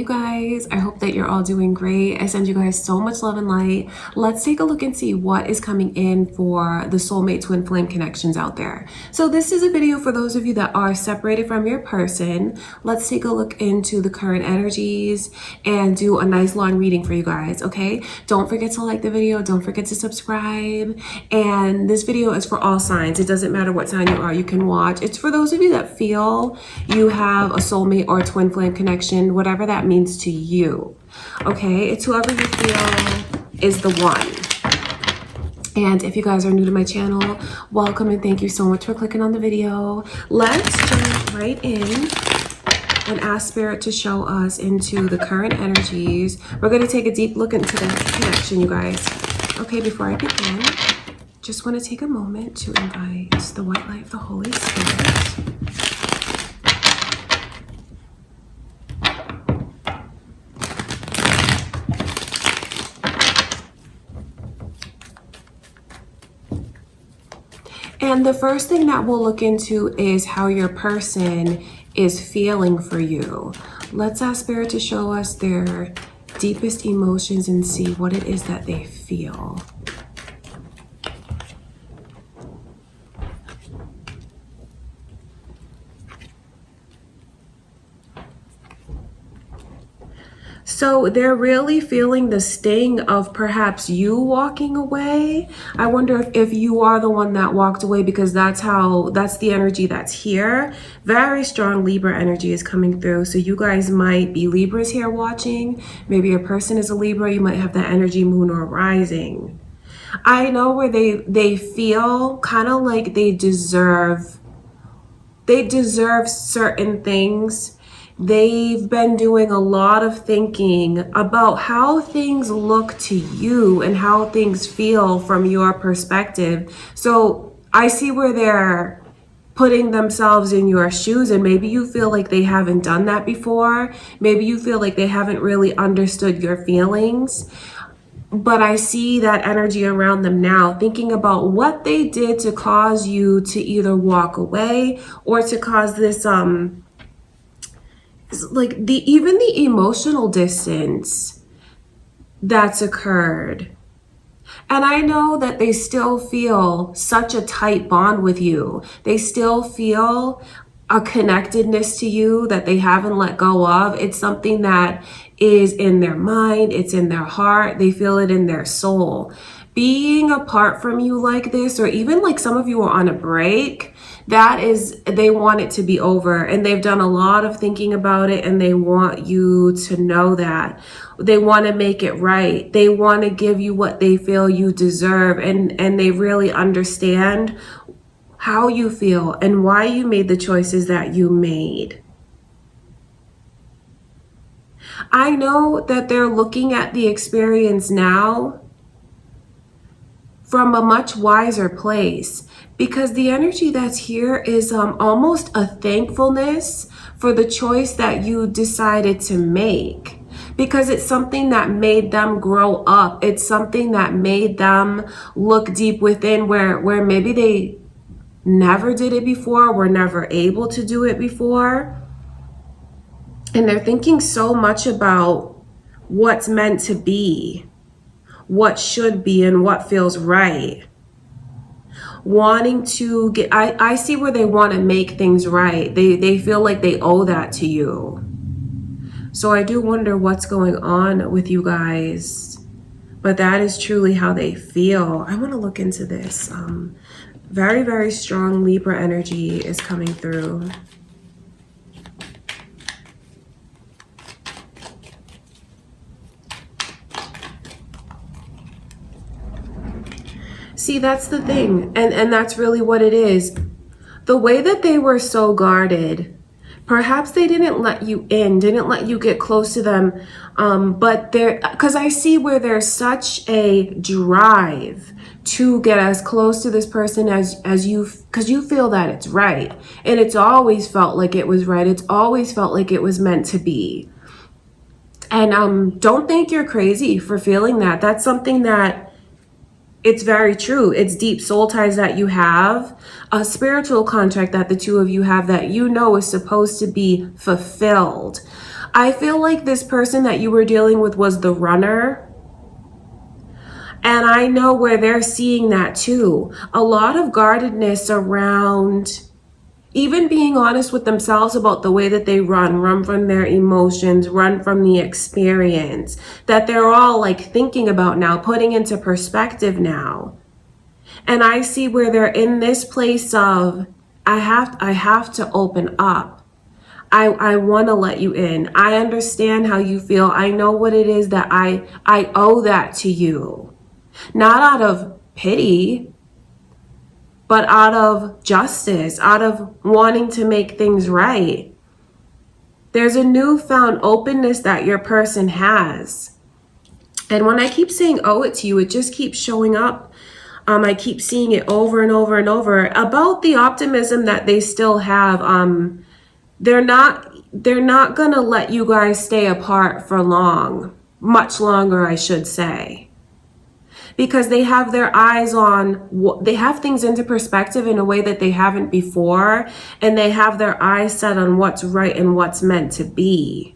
you guys. I hope that you're all doing great. I send you guys so much love and light. Let's take a look and see what is coming in for the soulmate twin flame connections out there. So this is a video for those of you that are separated from your person. Let's take a look into the current energies and do a nice long reading for you guys, okay? Don't forget to like the video. Don't forget to subscribe. And this video is for all signs. It doesn't matter what sign you are. You can watch. It's for those of you that feel you have a soulmate or a twin flame connection, whatever that means to you, okay? It's whoever you feel is the one. And if you guys are new to my channel, welcome and thank you so much for clicking on the video. Let's jump right in and ask Spirit to show us into the current energies. We're going to take a deep look into the connection, you guys. Okay, before I begin, just want to take a moment to invite the white light of the Holy Spirit. And the first thing that we'll look into is how your person is feeling for you. Let's ask Spirit to show us their deepest emotions and see what it is that they feel. So they're really feeling the sting of perhaps you walking away. I wonder if you are the one that walked away, because that's the energy that's here. Very strong Libra energy is coming through. So you guys might be Libras here watching. Maybe your person is a Libra. You might have that energy, moon or rising. I know where they feel kind of like they deserve certain things. They've been doing a lot of thinking about how things look to you and how things feel from your perspective. So I see where they're putting themselves in your shoes, and maybe you feel like they haven't done that before. Maybe you feel like they haven't really understood your feelings. But I see that energy around them now, thinking about what they did to cause you to either walk away or to cause this like even the emotional distance that's occurred. And I know that they still feel such a tight bond with you. They still feel a connectedness to you that they haven't let go of. It's something that is in their mind, it's in their heart, they feel it in their soul. Being apart from you like this, or even like some of you are on a break, they want it to be over, and they've done a lot of thinking about it, and they want you to know that. They want to make it right. They want to give you what they feel you deserve, and they really understand how you feel and why you made the choices that you made. I know that they're looking at the experience now from a much wiser place, because the energy that's here is almost a thankfulness for the choice that you decided to make, because it's something that made them grow up. It's something that made them look deep within where maybe they never did it before, were never able to do it before. And they're thinking so much about what's meant to be, what should be, and what feels right. Wanting to get, I see where they want to make things right. They feel like they owe that to you. So I do wonder what's going on with you guys. But that is truly how they feel. I want to look into this. Very, very strong Libra energy is coming through. See, that's the thing. And that's really what it is. The way that they were so guarded, perhaps they didn't let you in, didn't let you get close to them. But because I see where there's such a drive to get as close to this person as you, because you feel that it's right. And it's always felt like it was right. It's always felt like it was meant to be. And don't think you're crazy for feeling that. That's something that, it's very true. It's deep soul ties that you have, a spiritual contract that the two of you have that you know is supposed to be fulfilled. I feel like this person that you were dealing with was the runner. And I know where they're seeing that too. A lot of guardedness around even being honest with themselves about the way that they run from their emotions, run from the experience that they're all like thinking about now, putting into perspective now. And I see where they're in this place of, I have to open up. I want to let you in. I understand how you feel. I know what it is that I owe that to you. Not out of pity, but out of justice, out of wanting to make things right. There's a newfound openness that your person has. And when I keep saying owe it to you, it just keeps showing up. I keep seeing it over and over and over about the optimism that they still have. They're not gonna let you guys stay apart for long, much longer, I should say. Because they have their eyes on, they have things into perspective in a way that they haven't before, and they have their eyes set on what's right and what's meant to be.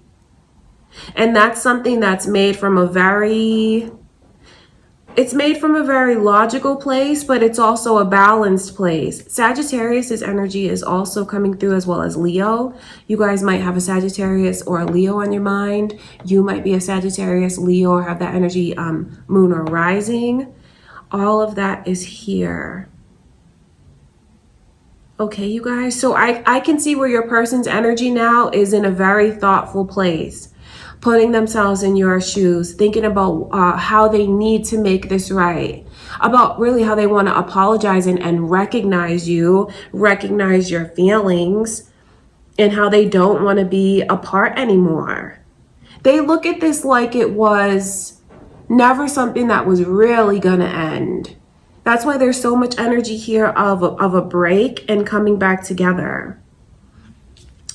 And that's something that's made from a very logical place, but it's also a balanced place. Sagittarius's energy is also coming through, as well as Leo. You guys might have a Sagittarius or a Leo on your mind. You might be a Sagittarius, Leo, or have that energy, moon or rising. All of that is here. Okay, you guys. So I can see where your person's energy now is in a very thoughtful place, putting themselves in your shoes, thinking about how they need to make this right, about really how they want to apologize and recognize you, recognize your feelings, and how they don't want to be apart anymore. They look at this like it was never something that was really going to end. That's why there's so much energy here of a break and coming back together.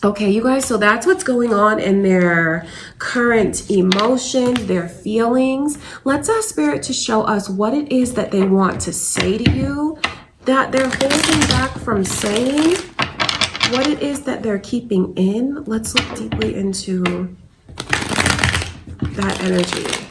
Okay, you guys, so that's what's going on in their current emotions, their feelings. Let's ask Spirit to show us what it is that they want to say to you, that they're holding back from saying, what it is that they're keeping in. Let's look deeply into that energy.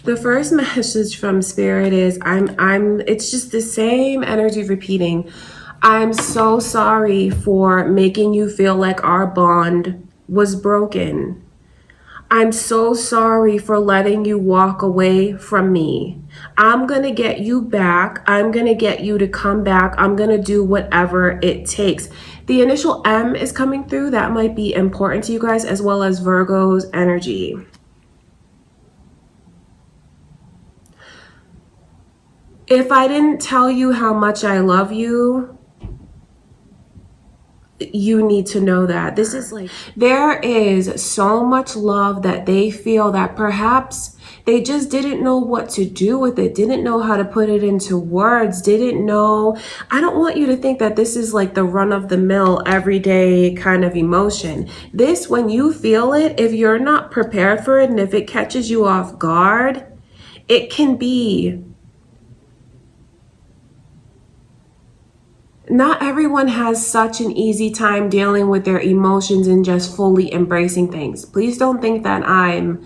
The first message from Spirit is it's just the same energy repeating. I'm so sorry for making you feel like our bond was broken. I'm so sorry for letting you walk away from me. I'm going to get you back. I'm going to get you to come back. I'm going to do whatever it takes. The initial M is coming through. That might be important to you guys, as well as Virgo's energy. If I didn't tell you how much I love you, you need to know that. This is like, there is so much love that they feel that perhaps they just didn't know what to do with it, didn't know how to put it into words, didn't know. I don't want you to think that this is like the run of the mill, everyday kind of emotion. This, when you feel it, if you're not prepared for it and if it catches you off guard, it can be. Not everyone has such an easy time dealing with their emotions and just fully embracing things. Please don't think that I'm,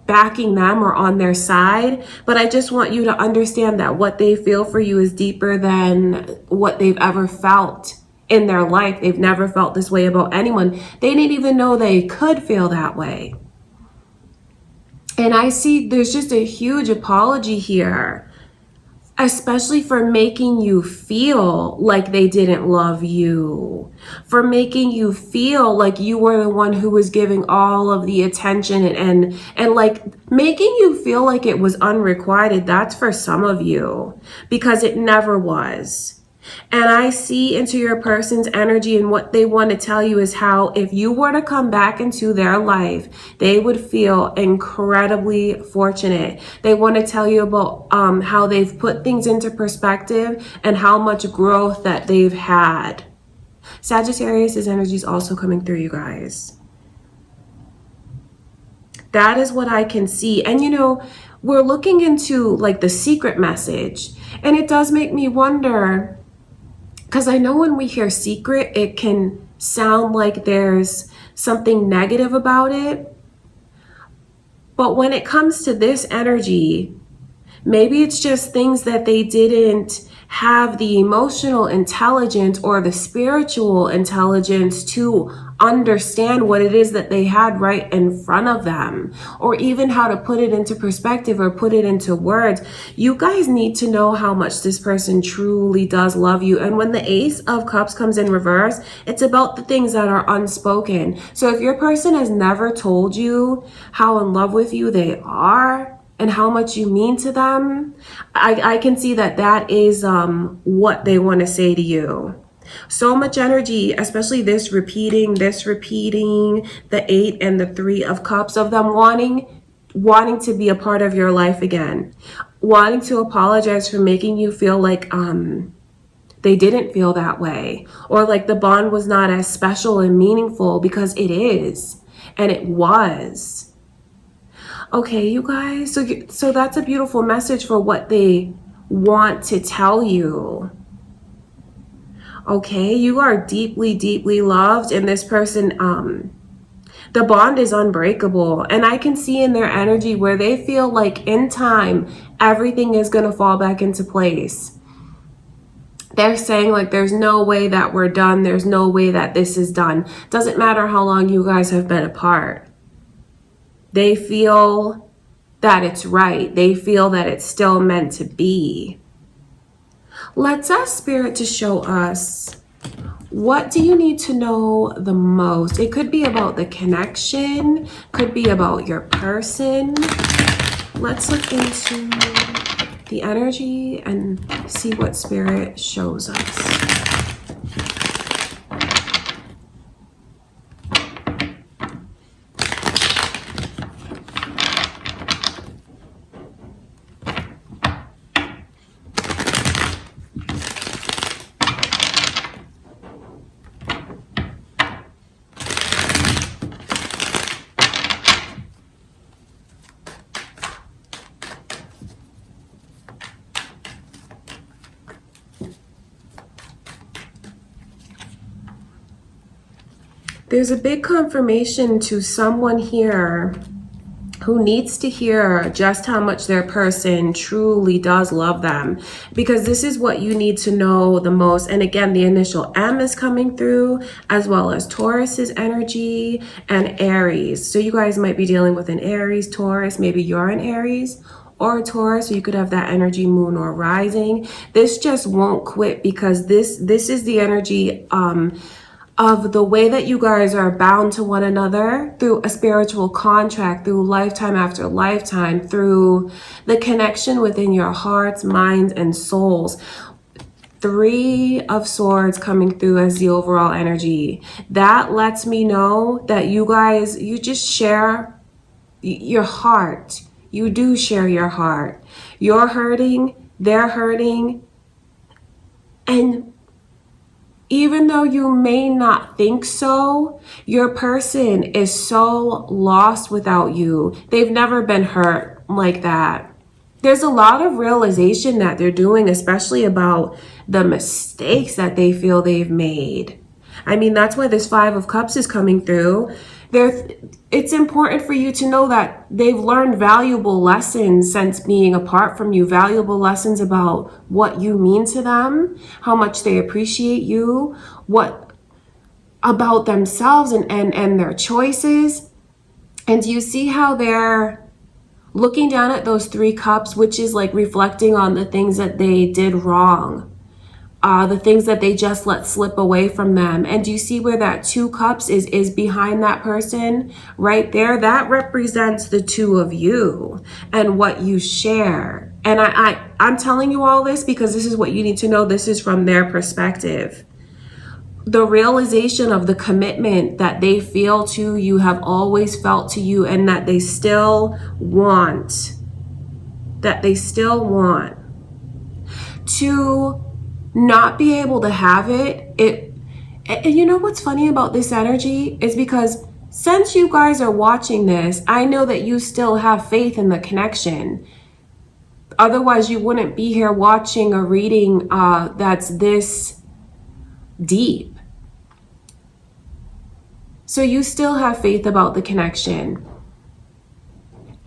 backing them or on their side, but I just want you to understand that what they feel for you is deeper than what they've ever felt in their life. They've never felt this way about anyone. They didn't even know they could feel that way. And I see there's just a huge apology here, especially for making you feel like they didn't love you, for making you feel like you were the one who was giving all of the attention and like making you feel like it was unrequited. That's for some of you, because it never was. And I see into your person's energy, and what they want to tell you is how if you were to come back into their life, they would feel incredibly fortunate. They want to tell you about how they've put things into perspective and how much growth that they've had. Sagittarius' energy is also coming through, you guys. That is what I can see. And you know, we're looking into like the secret message, and it does make me wonder, because I know when we hear secret, it can sound like there's something negative about it. But when it comes to this energy, maybe it's just things that they didn't have the emotional intelligence or the spiritual intelligence to understand what it is that they had right in front of them, or even how to put it into perspective or put it into words. You guys need to know how much this person truly does love you. And when the Ace of Cups comes in reverse, it's about the things that are unspoken. So if your person has never told you how in love with you they are and how much you mean to them, I can see that that is what they want to say to you. So much energy, especially this repeating, the 8 and the 3 of Cups, of them wanting to be a part of your life again, wanting to apologize for making you feel like they didn't feel that way, or like the bond was not as special and meaningful, because it is, and it was. Okay, you guys, so that's a beautiful message for what they want to tell you. Okay, you are deeply, deeply loved, and this person, the bond is unbreakable. And I can see in their energy where they feel like in time, everything is going to fall back into place. They're saying like, there's no way that we're done. There's no way that this is done. Doesn't matter how long you guys have been apart. They feel that it's right. They feel that it's still meant to be. Let's ask Spirit to show us, what do you need to know the most? It could be about the connection, could be about your person. Let's look into the energy and see what Spirit shows us. There's a big confirmation to someone here who needs to hear just how much their person truly does love them, because this is what you need to know the most. And again, the initial M is coming through, as well as Taurus's energy and Aries. So you guys might be dealing with an Aries, Taurus, maybe you're an Aries or a Taurus, so you could have that energy, moon or rising. This just won't quit, because this is the energy of the way that you guys are bound to one another through a spiritual contract, through lifetime after lifetime, through the connection within your hearts, minds, and souls. 3 of Swords coming through as the overall energy. That lets me know that you guys, you just share your heart. You do share your heart. You're hurting, they're hurting, and even though you may not think so, your person is so lost without you. They've never been hurt like that. There's a lot of realization that they're doing, especially about the mistakes that they feel they've made. I mean, that's why this 5 of Cups is coming through. It's important for you to know that they've learned valuable lessons since being apart from you, valuable lessons about what you mean to them, how much they appreciate you, what about themselves and their choices. And you see how they're looking down at those 3 cups, which is like reflecting on the things that they did wrong. The things that they just let slip away from them. And do you see where that 2 cups is behind that person right there? That represents the 2 of you and what you share And I'm telling you all this because this is what you need to know. This is from their perspective. The realization of the commitment that they feel to you, have always felt to you, and that they still want. To not be able to have it. And you know what's funny about this energy is because since you guys are watching this, I know that you still have faith in the connection. Otherwise, you wouldn't be here watching a reading that's this deep. So you still have faith about the connection.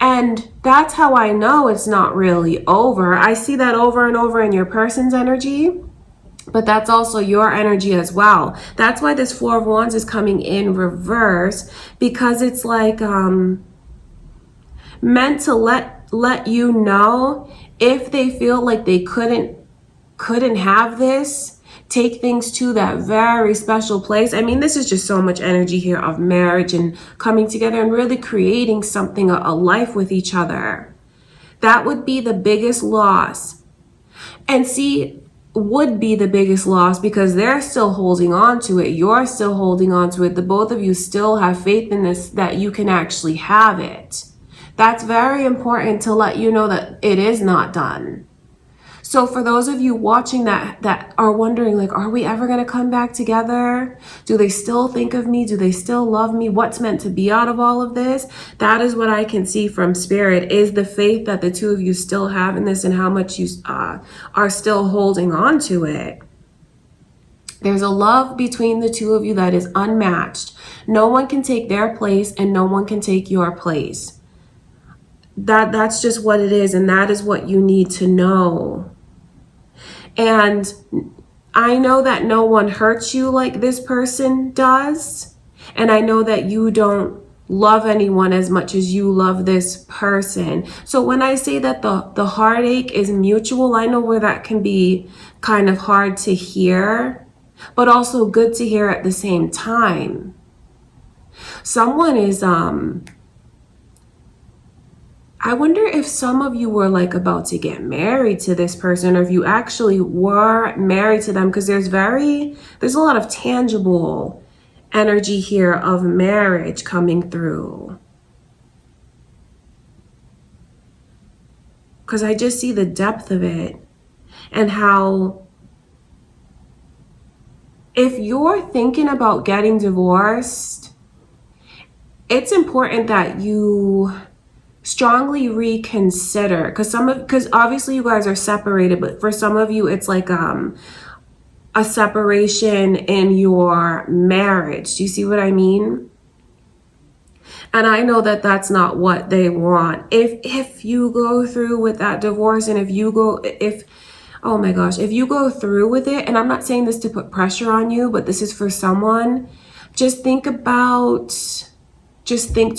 And that's how I know it's not really over. I see that over and over in your person's energy, but that's also your energy as well. That's why this Four of Wands is coming in reverse, because it's like meant to let you know, if they feel like they couldn't have this, take things to that very special place. I mean, this is just so much energy here of marriage and coming together and really creating something, a life with each other. That would be the biggest loss. And see, would be the biggest loss because they're still holding on to it. You're still holding on to it. The both of you still have faith in this, that you can actually have it. That's very important to let you know that it is not done. So for those of you watching that are wondering, like, are we ever going to come back together? Do they still think of me? Do they still love me? What's meant to be out of all of this? That is what I can see from Spirit, is the faith that the two of you still have in this and how much you are still holding on to it. There's a love between the two of you that is unmatched. No one can take their place and no one can take your place. That's just what it is, and that is what you need to know. And I know that no one hurts you like this person does. And I know that you don't love anyone as much as you love this person. So when I say that the heartache is mutual, I know where that can be kind of hard to hear, but also good to hear at the same time. Someone is, I wonder if some of you were like about to get married to this person, or if you actually were married to them, because there's a lot of tangible energy here of marriage coming through. Because I just see the depth of it, and how if you're thinking about getting divorced, it's important that you strongly reconsider, because obviously you guys are separated, but for some of you it's like a separation in your marriage. Do you see what I mean? And I know that that's not what they want. If you go through with that divorce, and if you go through with it, and I'm not saying this to put pressure on you, but this is for someone, just think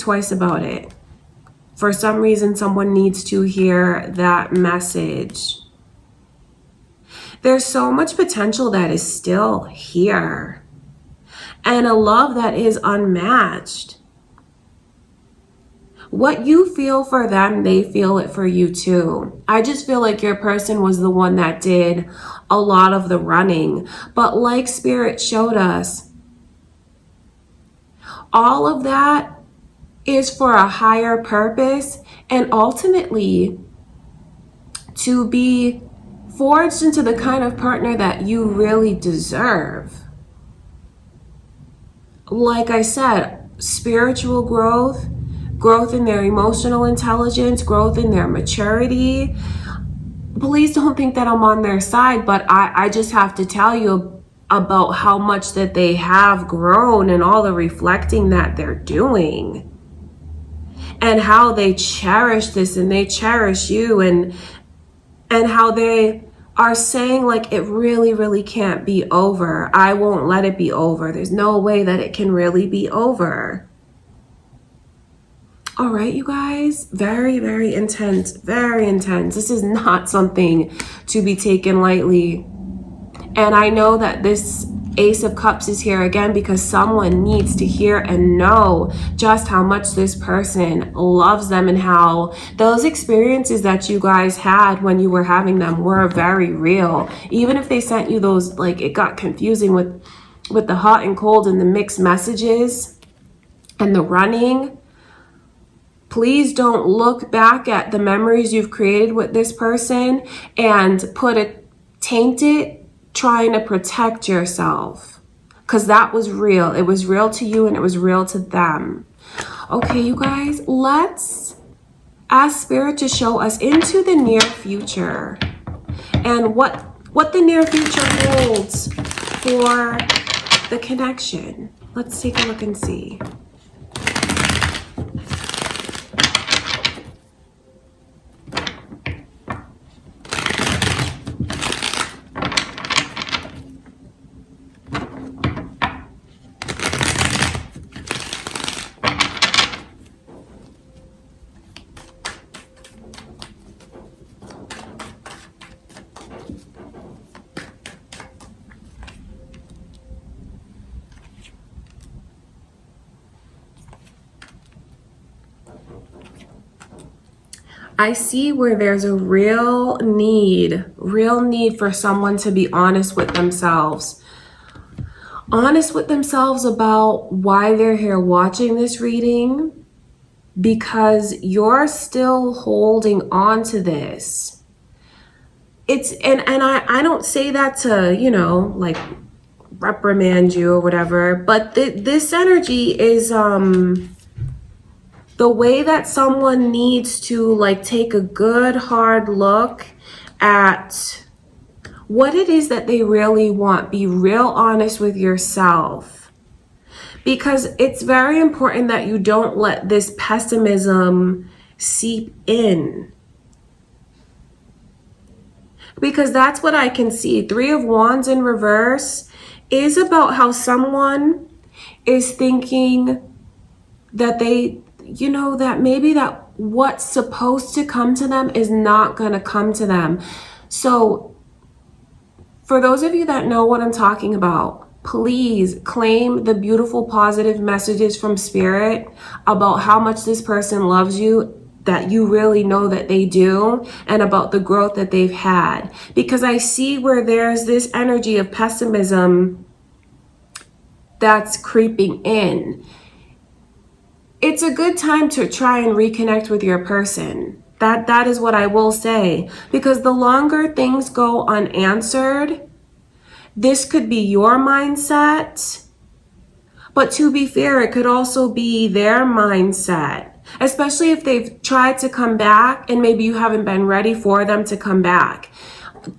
twice about it. For some reason, someone needs to hear that message. There's so much potential that is still here, and a love that is unmatched. What you feel for them, they feel it for you too. I just feel like your person was the one that did a lot of the running. But like Spirit showed us, all of that is for a higher purpose, and ultimately to be forged into the kind of partner that you really deserve. Like I said, spiritual growth in their emotional intelligence, growth in their maturity. Please don't think that I'm on their side, but I just have to tell you about how much that they have grown and all the reflecting that they're doing. And how they cherish this, and they cherish you, and how they are saying, like, it really, really can't be over. I won't let it be over. There's no way that it can really be over. All right, you guys, very, very intense, very intense. This is not something to be taken lightly. And I know that this Ace of Cups is here again because someone needs to hear and know just how much this person loves them and how those experiences that you guys had when you were having them were very real. Even if they sent you those, like, it got confusing with the hot and cold and the mixed messages and the running. Please don't look back at the memories you've created with this person and taint it trying to protect yourself, because that was real. It was real to you and it was real to them. Okay, you guys, let's ask Spirit to show us into the near future and what the near future holds for the connection. Let's take a look and see. I see where there's a real need for someone to be honest with themselves. Honest with themselves about why they're here watching this reading, because you're still holding on to this. I don't say that to, like, reprimand you or whatever, but this energy is the way that someone needs to, like, take a good hard look at what it is that they really want. Be real honest with yourself, because it's very important that you don't let this pessimism seep in, because that's what I can see. 3 of Wands in reverse is about how someone is thinking that that maybe that what's supposed to come to them is not going to come to them. So for those of you that know what I'm talking about, please claim the beautiful positive messages from Spirit about how much this person loves you, that you really know that they do, and about the growth that they've had. Because I see where there's this energy of pessimism that's creeping in. It's a good time to try and reconnect with your person. That is what I will say, because the longer things go unanswered, this could be your mindset, but to be fair, it could also be their mindset, especially if they've tried to come back and maybe you haven't been ready for them to come back.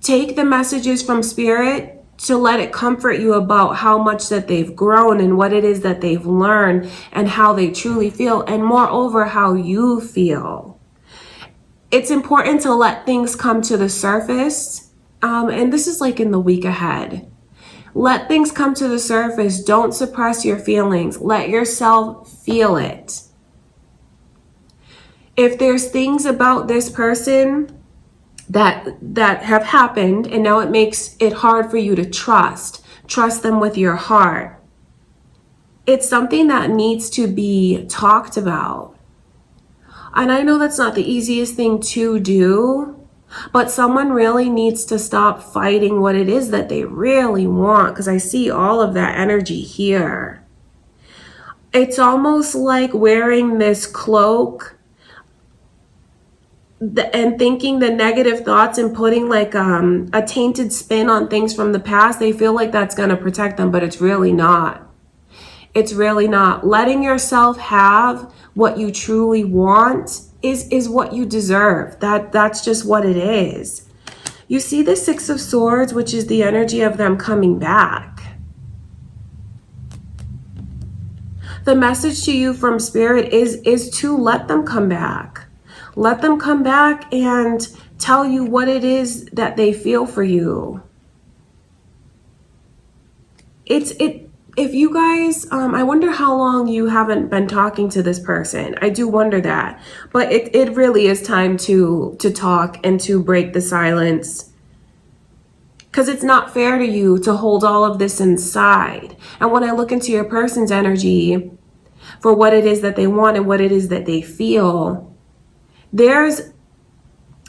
Take the messages from Spirit to let it comfort you about how much that they've grown and what it is that they've learned and how they truly feel, and moreover, how you feel. It's important to let things come to the surface, and this is like in the week ahead. Let things come to the surface. Don't suppress your feelings. Let yourself feel it. If there's things about this person that have happened and now it makes it hard for you to trust them with your heart, it's something that needs to be talked about. And I know that's not the easiest thing to do, but someone really needs to stop fighting what it is that they really want, because I see all of that energy here. It's almost like wearing this cloak and thinking the negative thoughts and putting like a tainted spin on things from the past. They feel like that's going to protect them, but it's really not. It's really not. Letting yourself have what you truly want is what you deserve. That's just what it is. You see the 6 of Swords, which is the energy of them coming back. The message to you from Spirit is to let them come back. Let them come back and tell you what it is that they feel for you. If you guys, I wonder how long you haven't been talking to this person. I do wonder that. But it really is time to talk and to break the silence. Because it's not fair to you to hold all of this inside. And when I look into your person's energy for what it is that they want and what it is that they feel, there's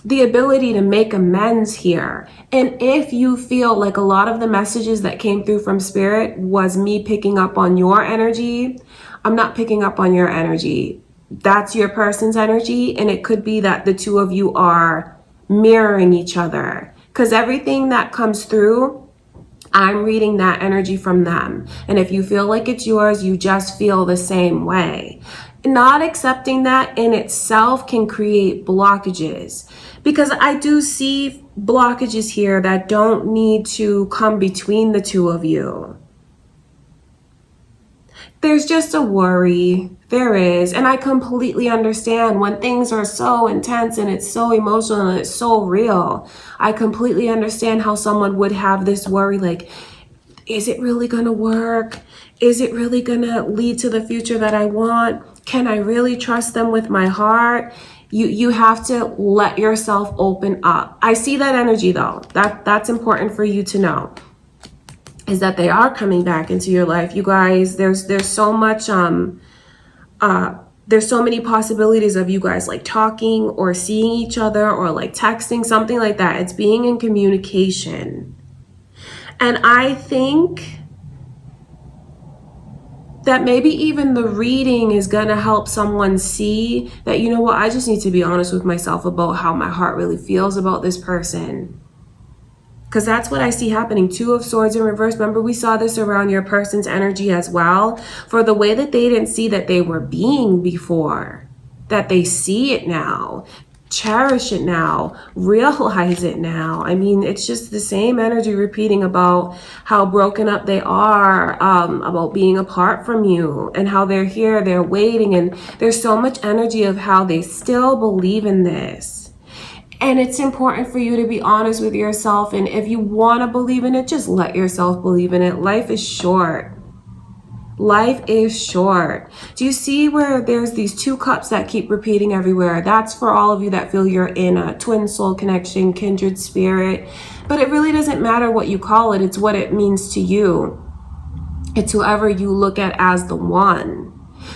the ability to make amends here. And if you feel like a lot of the messages that came through from Spirit was me picking up on your energy, I'm not picking up on your energy. That's your person's energy. And it could be that the two of you are mirroring each other. Because everything that comes through, I'm reading that energy from them. And if you feel like it's yours, you just feel the same way. Not accepting that in itself can create blockages, because I do see blockages here that don't need to come between the two of you. There's just a worry. There is. And I completely understand when things are so intense and it's so emotional and it's so real. I completely understand how someone would have this worry, like, is it really going to work? Is it really going to lead to the future that I want? Can I really trust them with my heart? You have to let yourself open up. I see that energy though. That's important for you to know, is that they are coming back into your life. You guys, there's so much there's so many possibilities of you guys like talking or seeing each other or like texting, something like that. It's being in communication. And I think that maybe even the reading is going to help someone see that, you know what, I just need to be honest with myself about how my heart really feels about this person. Because that's what I see happening. 2 of Swords in reverse. Remember, we saw this around your person's energy as well. For the way that they didn't see that they were being before, that they see it now. Cherish it now, realize it now. I mean, it's just the same energy repeating about how broken up they are, about being apart from you, and how they're here, they're waiting, and there's so much energy of how they still believe in this. And it's important for you to be honest with yourself, and if you want to believe in it, just let yourself believe in it. Life is short. Life is short. Do you see where there's these 2 cups that keep repeating everywhere? That's for all of you that feel you're in a twin soul connection, kindred spirit. But it really doesn't matter what you call it. It's what it means to you. It's whoever you look at as the one.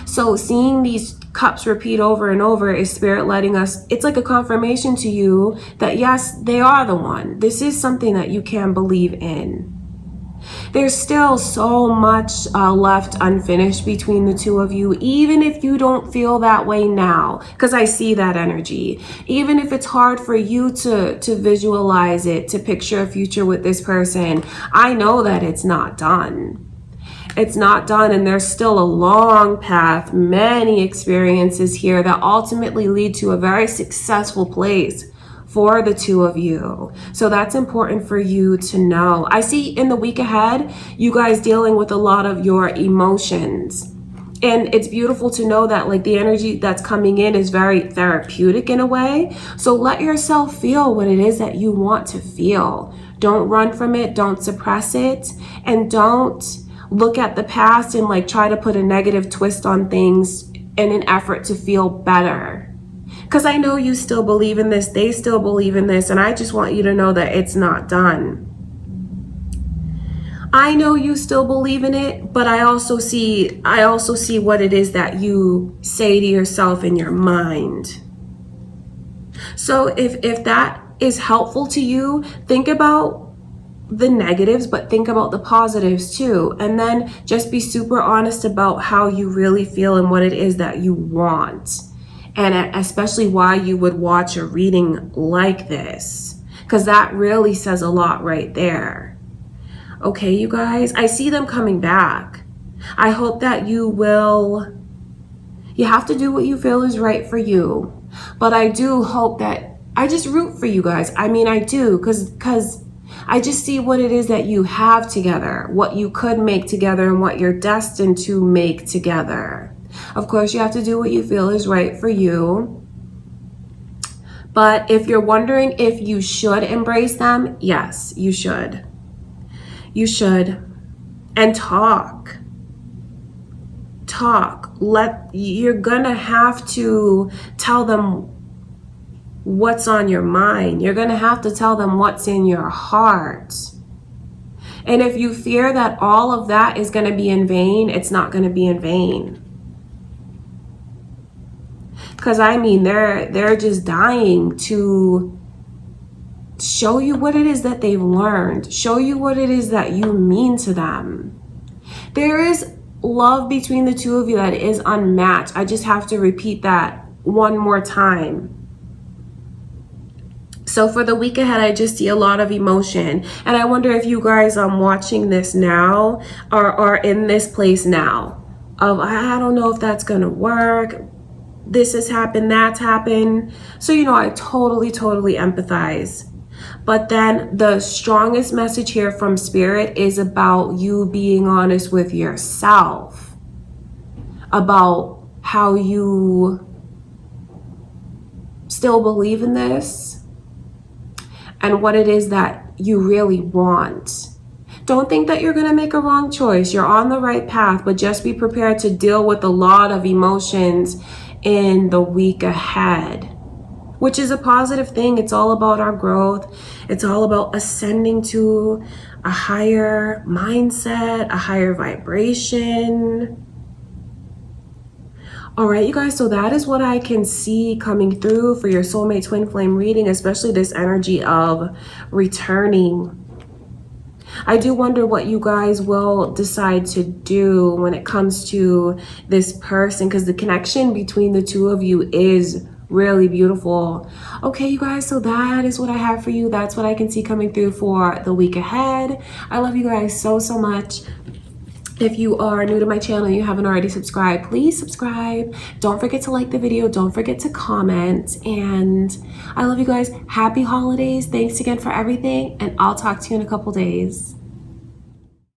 So seeing these cups repeat over and over is Spirit letting us, it's like a confirmation to you that yes, they are the one. This is something that you can believe in. There's still so much left unfinished between the two of you, even if you don't feel that way now, because I see that energy. Even if it's hard for you to visualize it, to picture a future with this person, I know that it's not done. It's not done, and there's still a long path, many experiences here that ultimately lead to a very successful place for the two of you. So that's important for you to know. I see in the week ahead, you guys dealing with a lot of your emotions. And it's beautiful to know that like the energy that's coming in is very therapeutic in a way. So let yourself feel what it is that you want to feel. Don't run from it. Don't suppress it. And don't look at the past and like try to put a negative twist on things in an effort to feel better. Because I know you still believe in this, they still believe in this, and I just want you to know that it's not done. I know you still believe in it, but I also see what it is that you say to yourself in your mind. So if that is helpful to you, think about the negatives, but think about the positives too. And then just be super honest about how you really feel and what it is that you want. And especially why you would watch a reading like this, because that really says a lot right there. Okay, you guys, I see them coming back. I hope that you have to do what you feel is right for you. But I do hope that, I just root for you guys. I mean, I do, because I just see what it is that you have together, what you could make together, and what you're destined to make together. Of course, you have to do what you feel is right for you. But if you're wondering if you should embrace them, yes, you should. You should. And talk. You're gonna have to tell them what's on your mind. You're gonna have to tell them what's in your heart. And if you fear that all of that is going to be in vain, it's not going to be in vain. Because I mean, they're just dying to show you what it is that they've learned, show you what it is that you mean to them. There is love between the two of you that is unmatched. I just have to repeat that one more time. So for the week ahead, I just see a lot of emotion. And I wonder if you guys watching this now are in this place now of, I don't know if that's going to work. This has happened, that's happened. So, you know, I totally empathize. But then the strongest message here from Spirit is about you being honest with yourself, about how you still believe in this and what it is that you really want. Don't think that you're going to make a wrong choice. You're on the right path, but just be prepared to deal with a lot of emotions in the week ahead, which is a positive thing. It's all about our growth. It's all about ascending to a higher mindset, a higher vibration. All right, you guys, so that is what I can see coming through for your soulmate twin flame reading, especially this energy of returning. I do wonder what you guys will decide to do when it comes to this person, because the connection between the two of you is really beautiful. Okay, you guys, so that is what I have for you. That's what I can see coming through for the week ahead. I love you guys so much. If you are new to my channel and you haven't already subscribed, please subscribe. Don't forget to like the video. Don't forget to comment. And I love you guys. Happy holidays. Thanks again for everything. And I'll talk to you in a couple days.